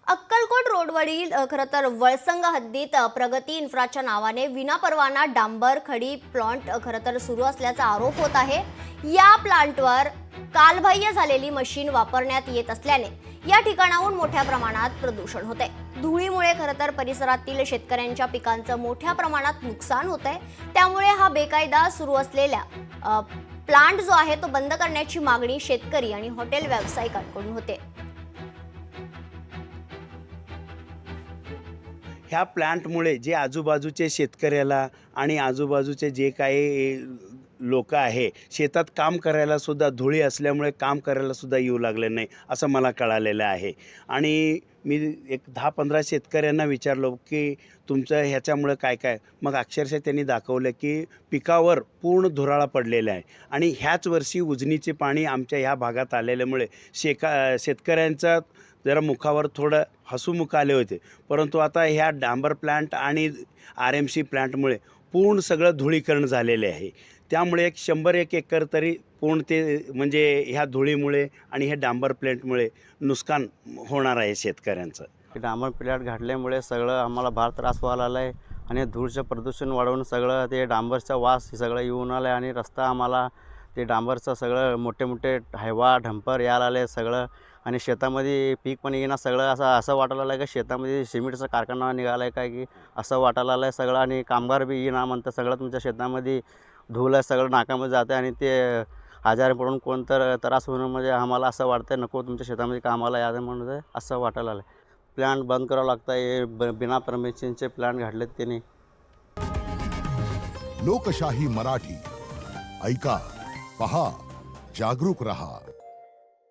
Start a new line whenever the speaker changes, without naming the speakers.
अक्कलकोट रोडवरील खरं तर वळसंग हद्दीत प्रगती इन्फ्राच्या नावाने विनापरवाना डांबर खडी प्लांट खरं तर सुरू असल्याचा आरोप होत आहे। या प्लांटवर कालबाह्य झालेली मशीन वापरण्यात येत असल्याने या ठिकाणाहून मोठ्या प्रमाणात प्रदूषण होते। धुळीमुळे खरं तर परिसरातील शेतकऱ्यांच्या पिकांचं मोठ्या प्रमाणात नुकसान होते। त्यामुळे हा बेकायदा सुरू असलेला प्लांट जो आहे तो बंद करण्याची मागणी शेतकरी आणि हॉटेल व्यावसायिकांकडून होते।
ह्या प्लांटमुळे जे आजूबाजूचे शेतकऱ्याला आणि आजूबाजूचे जे काही लोक आहे शेतात काम करायला सुद्धा धुळी असल्यामुळे काम करायला सुद्धा येऊ लागले नाही असं मला कळालेलं आहे। आणि मी एक 10-15 शेतकऱ्यांना विचारलो की तुमचं ह्याच्यामुळे काय काय, मग अक्षरशः त्यांनी दाखवलं की पिकावर पूर्ण धुराळा पडलेला आहे आणि ह्याच वर्षी उजनीचे पाणी आमच्या ह्या भागात आलेल्यामुळे शेतकऱ्यांचा जरा मुखावर थोडं हसूमुख आले होते। परंतु आता ह्या डांबर प्लांट आणि RMC प्लांटमुळे पूर्ण सगळं धुळीकरण झालेले आहे। त्यामुळे एक 100-1 एकर तरी पूर्ण ते म्हणजे ह्या धुळीमुळे आणि ह्या डांबर प्लांटमुळे नुकसान होणार आहे शेतकऱ्यांचं।
डांबर प्लांट घातल्यामुळे सगळं आम्हाला फार त्रास व्हायला आला आहे आणि धूळचं प्रदूषण वाढवून सगळं ते डांबरचा वास सगळं येऊन आलं आहे आणि रस्ता आम्हाला ते डांबरचं सगळं मोठे मोठे हायवा ढंपर यायला आले सगळं आणि शेतामध्ये पीक पण येईना सगळं असं वाटायला आलं आहे की शेतामध्ये सिमेंटचा कारखाना निघाला आहे काय की असं वाटायला आलं आहे सगळं आणि कामगार बी येईना म्हणतं सगळं तुमच्या शेतामध्ये धूळ आहे सगळं नाकामध्ये जाते आणि ते आजारी पडून कोणतर त्रास होणं म्हणजे आम्हाला असं वाटतं नको तुमच्या शेतामध्ये कामाला यायचं म्हणून असं वाटायला आलं आहे। प्लांट बंद करावं लागतं हे बिना परमिशनचे प्लांट घातलेत त्यांनी।
लोकशाही मराठी ऐका, पहा, जागरूक रहा।